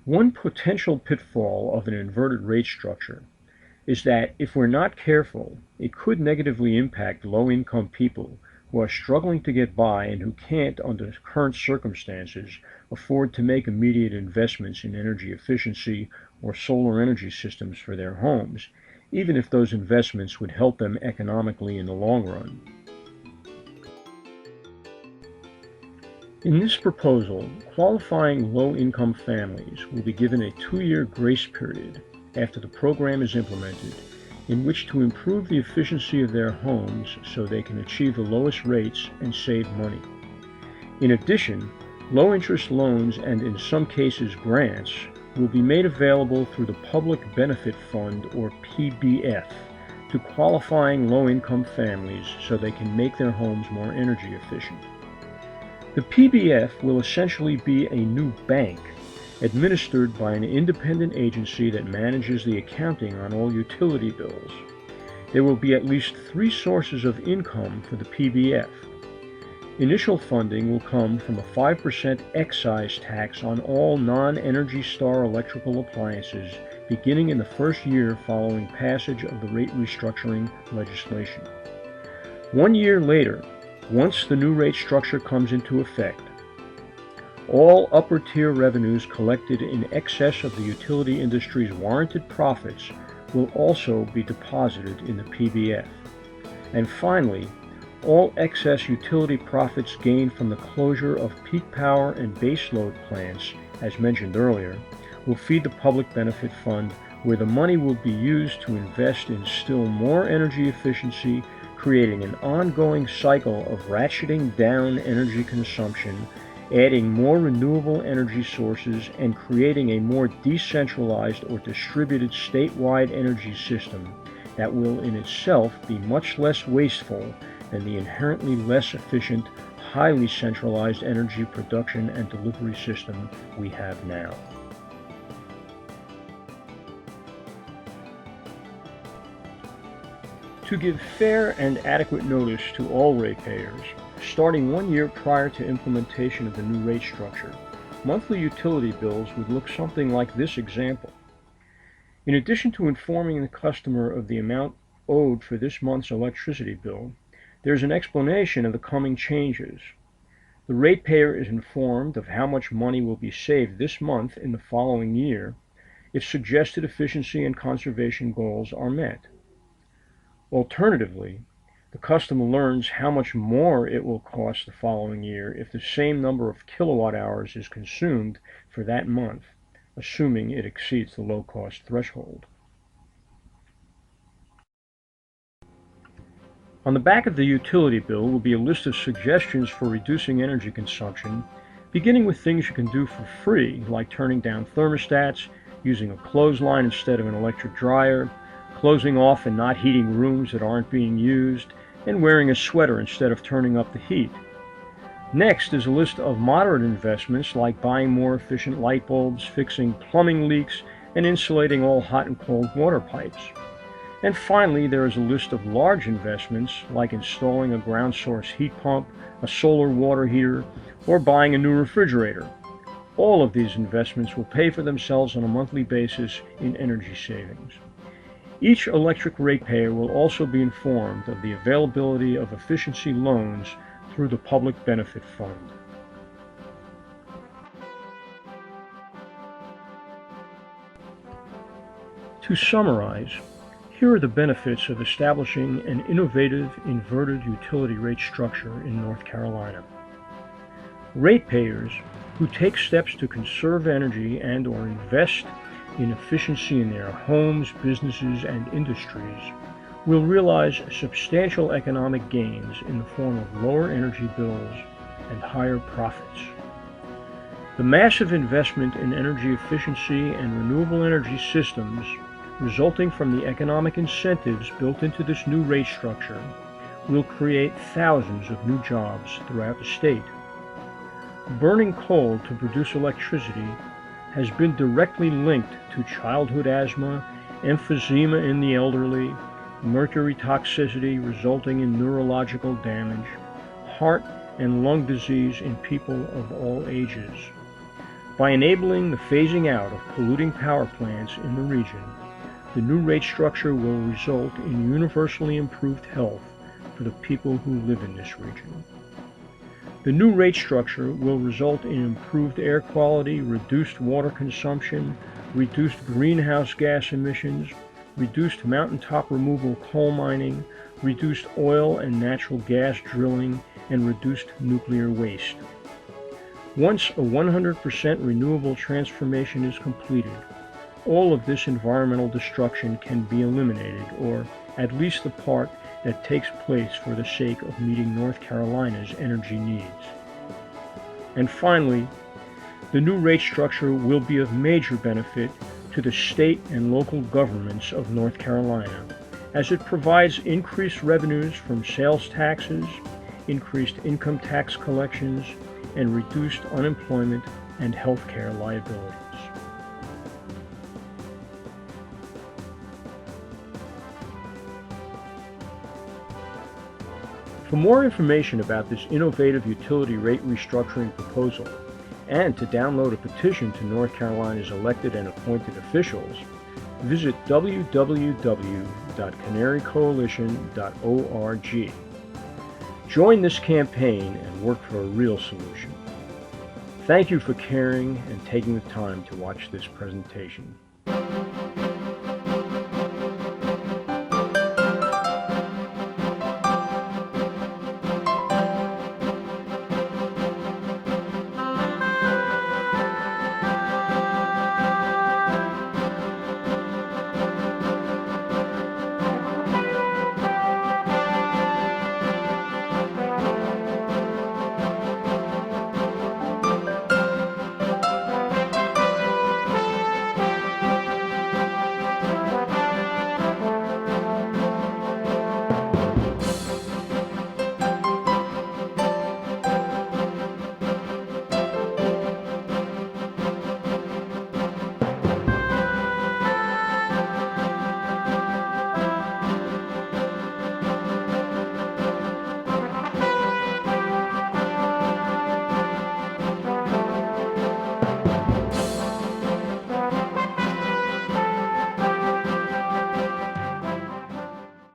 One potential pitfall of an inverted rate structure is that if we're not careful, it could negatively impact low-income people who are struggling to get by and who can't, under current circumstances, afford to make immediate investments in energy efficiency or solar energy systems for their homes, even if those investments would help them economically in the long run. In this proposal, qualifying low-income families will be given a 2-year grace period after the program is implemented in which to improve the efficiency of their homes so they can achieve the lowest rates and save money. In addition, low-interest loans and in some cases grants will be made available through the Public Benefit Fund, or PBF, to qualifying low-income families so they can make their homes more energy efficient. The PBF will essentially be a new bank administered by an independent agency that manages the accounting on all utility bills. There will be at least 3 sources of income for the PBF. Initial funding will come from a 5% excise tax on all non-Energy Star electrical appliances beginning in the first year following passage of the rate restructuring legislation. 1 year later, once the new rate structure comes into effect, all upper-tier revenues collected in excess of the utility industry's warranted profits will also be deposited in the PBF. And finally, all excess utility profits gained from the closure of peak power and baseload plants, as mentioned earlier, will feed the Public Benefit Fund, where the money will be used to invest in still more energy efficiency, creating an ongoing cycle of ratcheting down energy consumption, adding more renewable energy sources, and creating a more decentralized or distributed statewide energy system that will in itself be much less wasteful than the inherently less efficient, highly centralized energy production and delivery system we have now. To give fair and adequate notice to all ratepayers, starting 1 year prior to implementation of the new rate structure, monthly utility bills would look something like this example. In addition to informing the customer of the amount owed for this month's electricity bill, there's an explanation of the coming changes. The ratepayer is informed of how much money will be saved this month in the following year if suggested efficiency and conservation goals are met. Alternatively, the customer learns how much more it will cost the following year if the same number of kilowatt hours is consumed for that month, assuming it exceeds the low-cost threshold. On the back of the utility bill will be a list of suggestions for reducing energy consumption, beginning with things you can do for free, like turning down thermostats, using a clothesline instead of an electric dryer, closing off and not heating rooms that aren't being used, and wearing a sweater instead of turning up the heat. Next is a list of moderate investments like buying more efficient light bulbs, fixing plumbing leaks, and insulating all hot and cold water pipes. And finally, there is a list of large investments like installing a ground source heat pump, a solar water heater, or buying a new refrigerator. All of these investments will pay for themselves on a monthly basis in energy savings. Each electric ratepayer will also be informed of the availability of efficiency loans through the Public Benefit Fund. To summarize, here are the benefits of establishing an innovative inverted utility rate structure in North Carolina. Ratepayers who take steps to conserve energy and/or invest in efficiency in their homes, businesses, and industries will realize substantial economic gains in the form of lower energy bills and higher profits. The massive investment in energy efficiency and renewable energy systems resulting from the economic incentives built into this new rate structure will create thousands of new jobs throughout the state. Burning coal to produce electricity has been directly linked to childhood asthma, emphysema in the elderly, mercury toxicity resulting in neurological damage, heart and lung disease in people of all ages. By enabling the phasing out of polluting power plants in the region, the new rate structure will result in universally improved health for the people who live in this region. The new rate structure will result in improved air quality, reduced water consumption, reduced greenhouse gas emissions, reduced mountaintop removal coal mining, reduced oil and natural gas drilling, and reduced nuclear waste. Once a 100% renewable transformation is completed, all of this environmental destruction can be eliminated, or at least the part that takes place for the sake of meeting North Carolina's energy needs. And finally, the new rate structure will be of major benefit to the state and local governments of North Carolina, as it provides increased revenues from sales taxes, increased income tax collections, and reduced unemployment and health care liabilities. For more information about this innovative utility rate restructuring proposal, and to download a petition to North Carolina's elected and appointed officials, visit www.canarycoalition.org. Join this campaign and work for a real solution. Thank you for caring and taking the time to watch this presentation.